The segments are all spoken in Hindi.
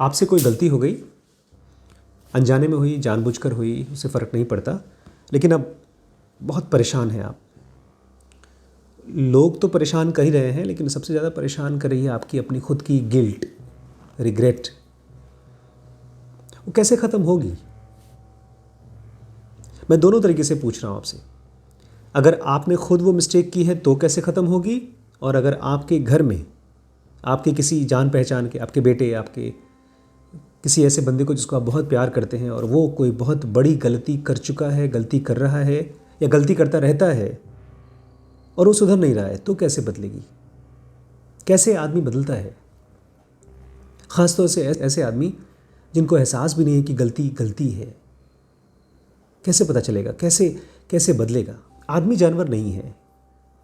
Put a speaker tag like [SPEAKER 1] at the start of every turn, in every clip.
[SPEAKER 1] आपसे कोई गलती हो गई, अनजाने में हुई, जानबूझकर हुई, उससे फ़र्क नहीं पड़ता, लेकिन अब बहुत परेशान हैं आप। लोग तो परेशान कर ही रहे हैं, लेकिन सबसे ज़्यादा परेशान कर रही है आपकी अपनी खुद की गिल्ट, रिग्रेट। वो कैसे ख़त्म होगी? मैं दोनों तरीके से पूछ रहा हूँ आपसे। अगर आपने खुद वो मिस्टेक की है तो कैसे ख़त्म होगी, और अगर आपके घर में आपके किसी जान पहचान के, आपके बेटे, आपके किसी ऐसे बंदे को जिसको आप बहुत प्यार करते हैं और वो कोई बहुत बड़ी गलती कर चुका है, गलती कर रहा है या गलती करता रहता है और वो सुधर नहीं रहा है, तो कैसे बदलेगी? कैसे आदमी बदलता है? ख़ासतौर से ऐसे आदमी जिनको एहसास भी नहीं है कि गलती गलती है। कैसे पता चलेगा? कैसे कैसे बदलेगा? आदमी जानवर नहीं है।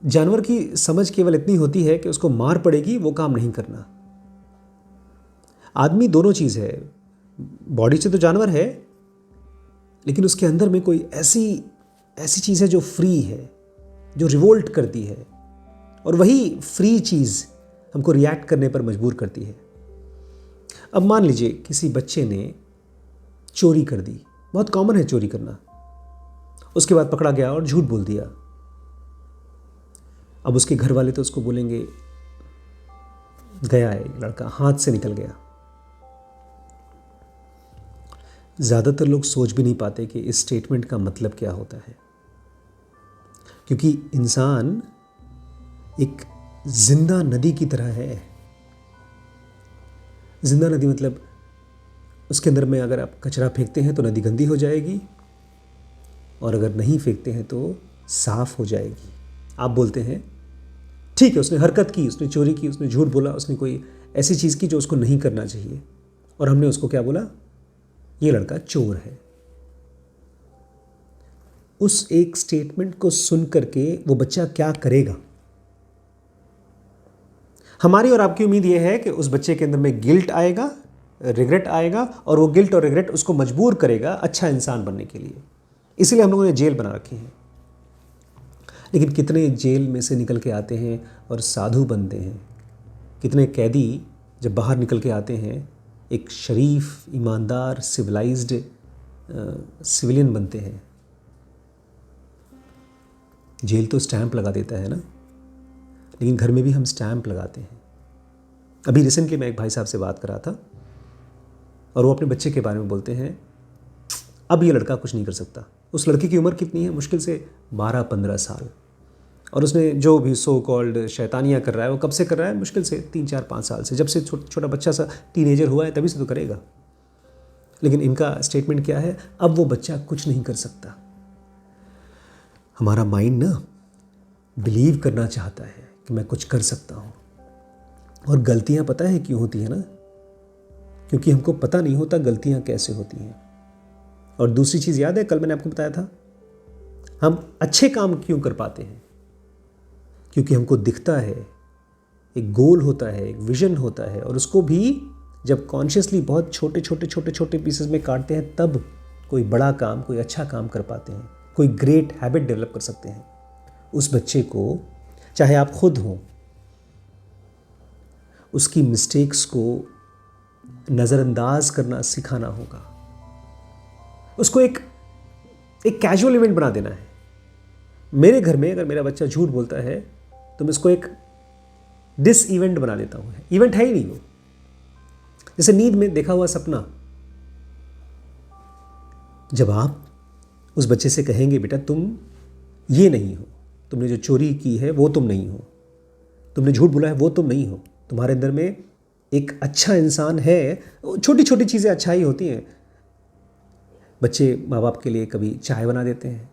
[SPEAKER 1] जानवर की समझ केवल इतनी होती है कि उसको मार पड़ेगी, वो काम नहीं करना। आदमी दोनों चीज़ है। बॉडी से तो जानवर है, लेकिन उसके अंदर में कोई ऐसी ऐसी चीज़ है जो फ्री है, जो रिवोल्ट करती है, और वही फ्री चीज़ हमको रिएक्ट करने पर मजबूर करती है। अब मान लीजिए किसी बच्चे ने चोरी कर दी, बहुत कॉमन है चोरी करना, उसके बाद पकड़ा गया और झूठ बोल दिया। अब उसके घर वाले तो उसको बोलेंगे गया है लड़का, हाथ से निकल गया। ज़्यादातर लोग सोच भी नहीं पाते कि इस स्टेटमेंट का मतलब क्या होता है, क्योंकि इंसान एक जिंदा नदी की तरह है। जिंदा नदी मतलब उसके अंदर में अगर आप कचरा फेंकते हैं तो नदी गंदी हो जाएगी, और अगर नहीं फेंकते हैं तो साफ हो जाएगी। आप बोलते हैं ठीक है, उसने हरकत की, उसने चोरी की, उसने झूठ बोला, उसने कोई ऐसी चीज़ की जो उसको नहीं करना चाहिए, और हमने उसको क्या बोला? ये लड़का चोर है। उस एक स्टेटमेंट को सुन करके वो बच्चा क्या करेगा? हमारी और आपकी उम्मीद यह है कि उस बच्चे के अंदर में गिल्ट आएगा, रिग्रेट आएगा, और वो गिल्ट और रिग्रेट उसको मजबूर करेगा अच्छा इंसान बनने के लिए। इसीलिए हम लोगों ने जेल बना रखी है। लेकिन कितने जेल में से निकल के आते हैं और साधु बनते हैं? कितने कैदी जब बाहर निकल के आते हैं एक शरीफ, ईमानदार, सिविलाइज्ड सिविलियन बनते हैं? जेल तो स्टैंप लगा देता है ना, लेकिन घर में भी हम स्टैंप लगाते हैं। अभी रिसेंटली मैं एक भाई साहब से बात कर रहा था, और वो अपने बच्चे के बारे में बोलते हैं अब ये लड़का कुछ नहीं कर सकता। उस लड़के की उम्र कितनी है? मुश्किल से 12-15 साल, और उसने जो भी सो कॉल्ड शैतानियाँ कर रहा है वो कब से कर रहा है? मुश्किल से 3-4-5 साल से, जब से छोटा बच्चा सा टीनेजर हुआ है तभी से तो करेगा। लेकिन इनका स्टेटमेंट क्या है? अब वो बच्चा कुछ नहीं कर सकता। हमारा माइंड ना बिलीव करना चाहता है कि मैं कुछ कर सकता हूँ, और गलतियाँ पता है क्यों होती है ना? क्योंकि हमको पता नहीं होता गलतियाँ कैसे होती हैं। और दूसरी चीज़ याद है, कल मैंने आपको बताया था, हम अच्छे काम क्यों कर पाते हैं? क्योंकि हमको दिखता है, एक गोल होता है, एक विजन होता है, और उसको भी जब कॉन्शियसली बहुत छोटे छोटे छोटे छोटे पीसेस में काटते हैं, तब कोई बड़ा काम, कोई अच्छा काम कर पाते हैं, कोई ग्रेट हैबिट डेवलप कर सकते हैं। उस बच्चे को, चाहे आप खुद हों, उसकी मिस्टेक्स को नज़रअंदाज करना सिखाना होगा। उसको एक कैजुअल इवेंट बना देना है। मेरे घर में अगर मेरा बच्चा झूठ बोलता है तो मैं इसको एक डिस इवेंट बना देता हूँ। इवेंट है ही नहीं वो। जैसे नींद में देखा हुआ सपना, जब आप उस बच्चे से कहेंगे बेटा तुम ये नहीं हो, तुमने जो चोरी की है वो तुम नहीं हो, तुमने झूठ बोला है वो तुम नहीं हो, तुम्हारे अंदर में एक अच्छा इंसान है। छोटी छोटी चीज़ें अच्छाई होती हैं। बच्चे माँ बाप के लिए कभी चाय बना देते हैं,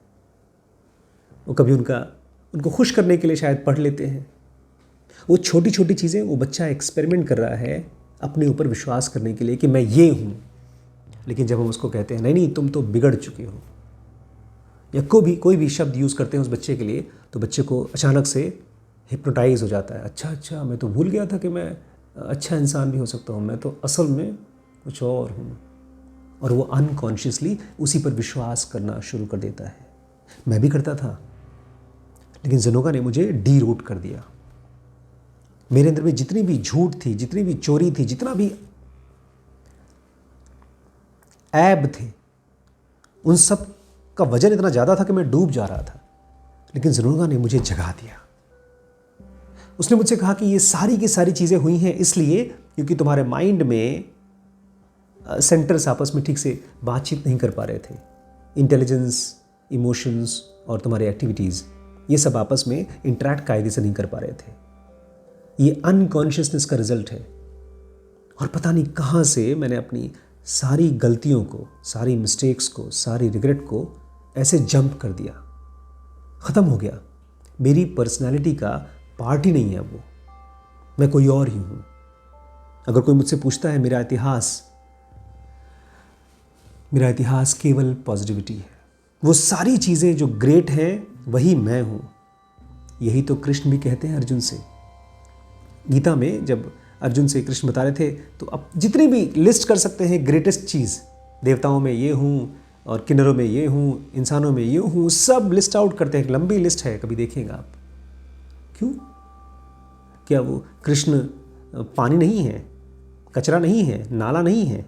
[SPEAKER 1] वो कभी उनको खुश करने के लिए शायद पढ़ लेते हैं। वो छोटी छोटी चीज़ें, वो बच्चा एक्सपेरिमेंट कर रहा है अपने ऊपर विश्वास करने के लिए कि मैं ये हूँ। लेकिन जब हम उसको कहते हैं नहीं नहीं तुम तो बिगड़ चुके हो, या कोई भी शब्द यूज़ करते हैं उस बच्चे के लिए, तो बच्चे को अचानक से हिप्नोटाइज हो जाता है। अच्छा मैं तो भूल गया था कि मैं अच्छा इंसान भी हो सकता हूँ, मैं तो असल में कुछ और हूँ। और वो अनकॉन्शियसली उसी पर विश्वास करना शुरू कर देता है। मैं भी करता था, लेकिन जनोगा ने मुझे डी रूट कर दिया। मेरे अंदर में जितनी भी झूठ थी, जितनी भी चोरी थी, जितना भी ऐब थे, उन सब का वजन इतना ज़्यादा था कि मैं डूब जा रहा था। लेकिन ज़ुनूरगा ने मुझे जगा दिया। उसने मुझसे कहा कि ये सारी की सारी चीज़ें हुई हैं इसलिए क्योंकि तुम्हारे माइंड में सेंटर्स आपस में ठीक से बातचीत नहीं कर पा रहे थे। इंटेलिजेंस, इमोशंस और तुम्हारे एक्टिविटीज़, ये सब आपस में इंटरैक्ट कायदे से नहीं कर पा रहे थे। ये अनकॉन्शियसनेस का रिजल्ट है। और पता नहीं कहाँ से मैंने अपनी सारी गलतियों को, सारी मिस्टेक्स को, सारी रिग्रेट को ऐसे जंप कर दिया। ख़त्म हो गया। मेरी पर्सनैलिटी का पार्ट ही नहीं है वो, मैं कोई और ही हूँ। अगर कोई मुझसे पूछता है मेरा इतिहास केवल पॉजिटिविटी है। वो सारी चीज़ें जो ग्रेट हैं वही मैं हूँ। यही तो कृष्ण भी कहते हैं अर्जुन से। गीता में जब अर्जुन से कृष्ण बता रहे थे तो अब जितनी भी लिस्ट कर सकते हैं ग्रेटेस्ट चीज़, देवताओं में ये हूँ और किन्नरों में ये हूँ, इंसानों में ये हूँ, सब लिस्ट आउट करते हैं। एक लंबी लिस्ट है, कभी देखिएगा आप। क्यों? क्या वो कृष्ण पानी नहीं है, कचरा नहीं है, नाला नहीं है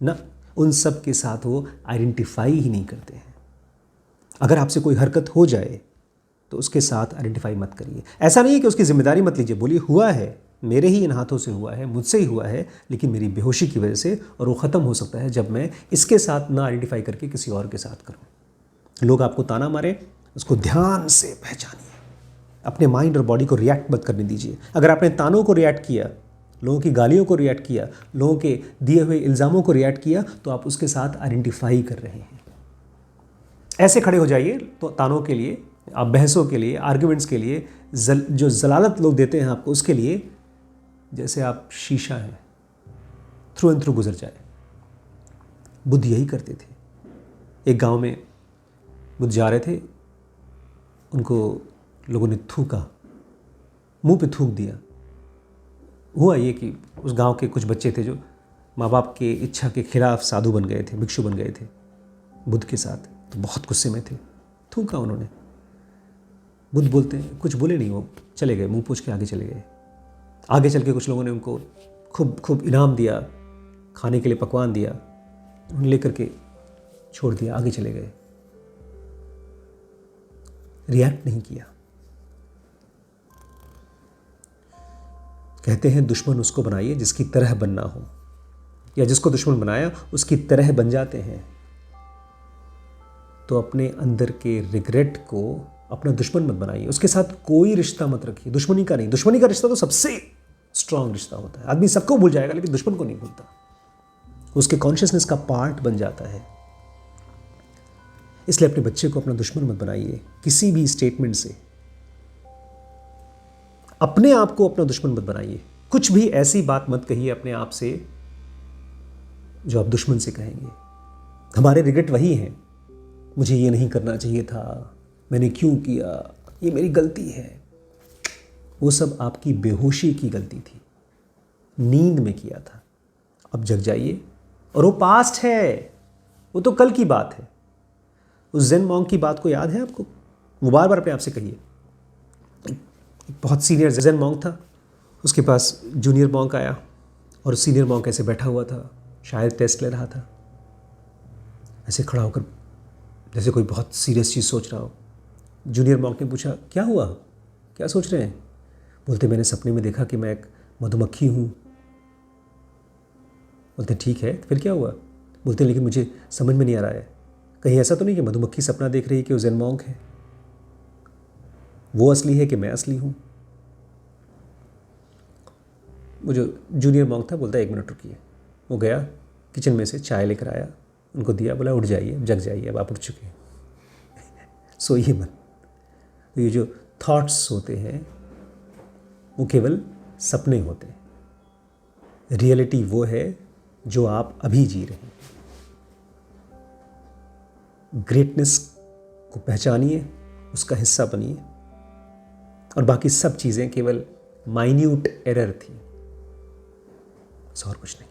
[SPEAKER 1] ना? उन सब के साथ वो आइडेंटिफाई ही नहीं करते हैं। अगर आपसे कोई हरकत हो जाए तो उसके साथ आइडेंटिफाई मत करिए। ऐसा नहीं है कि उसकी जिम्मेदारी मत लीजिए, बोलिए हुआ है, मेरे ही इन हाथों से हुआ है, मुझसे ही हुआ है, लेकिन मेरी बेहोशी की वजह से, और वो ख़त्म हो सकता है जब मैं इसके साथ ना आइडेंटिफाई करके किसी और के साथ करूँ। लोग आपको ताना मारे, उसको ध्यान से पहचानिए। अपने माइंड और बॉडी को रिएक्ट मत करने दीजिए। अगर आपने तानों को रिएक्ट किया, लोगों की गालियों को रिएक्ट किया, लोगों के दिए हुए इल्ज़ामों को रिएक्ट किया, तो आप उसके साथ आइडेंटिफाई कर रहे हैं। ऐसे खड़े हो जाइए तो तानों के लिए, आप बहसों के लिए, आर्ग्यूमेंट्स के लिए, जो जलालत लोग देते हैं आपको, उसके लिए जैसे आप शीशा हैं, थ्रू एंड थ्रू गुजर जाए। बुद्ध यही करते थे। एक गांव में बुद्ध जा रहे थे, उनको लोगों ने थूका, मुंह पे थूक दिया। हुआ ये कि उस गांव के कुछ बच्चे थे जो माँ बाप के इच्छा के खिलाफ साधु बन गए थे, भिक्षु बन गए थे बुद्ध के साथ, तो बहुत गुस्से में थे, थूका उन्होंने। बुद्ध बोलते हैं, कुछ बोले नहीं, वो चले गए, मुंह पोंछ के आगे चले गए। आगे चल के कुछ लोगों ने उनको खूब इनाम दिया, खाने के लिए पकवान दिया, उन्हें लेकर के छोड़ दिया, आगे चले गए। रिएक्ट नहीं किया। कहते हैं दुश्मन उसको बनाइए जिसकी तरह बनना हो, या जिसको दुश्मन बनाया उसकी तरह बन जाते हैं। तो अपने अंदर के रिग्रेट को अपना दुश्मन मत बनाइए, उसके साथ कोई रिश्ता मत रखिए। दुश्मनी का नहीं, दुश्मनी का रिश्ता तो सबसे स्ट्रांग रिश्ता होता है। आदमी सबको भूल जाएगा लेकिन दुश्मन को नहीं भूलता, उसके कॉन्शियसनेस का पार्ट बन जाता है। इसलिए अपने बच्चे को अपना दुश्मन मत बनाइए किसी भी स्टेटमेंट से। अपने आप को अपना दुश्मन मत बनाइए। कुछ भी ऐसी बात मत कहिए अपने आप से जो आप दुश्मन से कहेंगे। हमारे रिग्रेट वही हैं, मुझे ये नहीं करना चाहिए था, मैंने क्यों किया, ये मेरी गलती है। वो सब आपकी बेहोशी की गलती थी, नींद में किया था। अब जग जाइए, और वो पास्ट है, वो तो कल की बात है। उस ज़ेन मॉन्क की बात को याद है आपको? वो बार बार अपने आप से कहिए। बहुत सीनियर ज़ेन मॉन्क था, उसके पास जूनियर मॉन्क आया और सीनियर मॉन्क ऐसे बैठा हुआ था, शायद टेस्ट ले रहा था, ऐसे खड़ा होकर जैसे कोई बहुत सीरियस चीज़ सोच रहा हो। जूनियर मॉन्क ने पूछा, क्या हुआ, क्या सोच रहे हैं? बोलते, मैंने सपने में देखा कि मैं एक मधुमक्खी हूँ। बोलते, ठीक है, फिर क्या हुआ? बोलते, लेकिन मुझे समझ में नहीं आ रहा है, कहीं ऐसा तो नहीं कि मधुमक्खी सपना देख रही है कि वो ज़ेन मॉन्क है, वो असली है कि मैं असली हूँ? वो जो जूनियर मॉन्क था बोलता, 1 मिनट रुकिए। वो गया किचन में से चाय लेकर आया, उनको दिया, बोला उठ जाइए, जग जाइए, अब आप उठ चुके हैं, सोइए मत। तो ये जो थॉट्स होते हैं वो केवल सपने होते हैं। रियलिटी वो है जो आप अभी जी रहे हैं। ग्रेटनेस को पहचानिए, उसका हिस्सा बनिए, और बाकी सब चीज़ें केवल माइन्यूट एरर थी, और कुछ नहीं।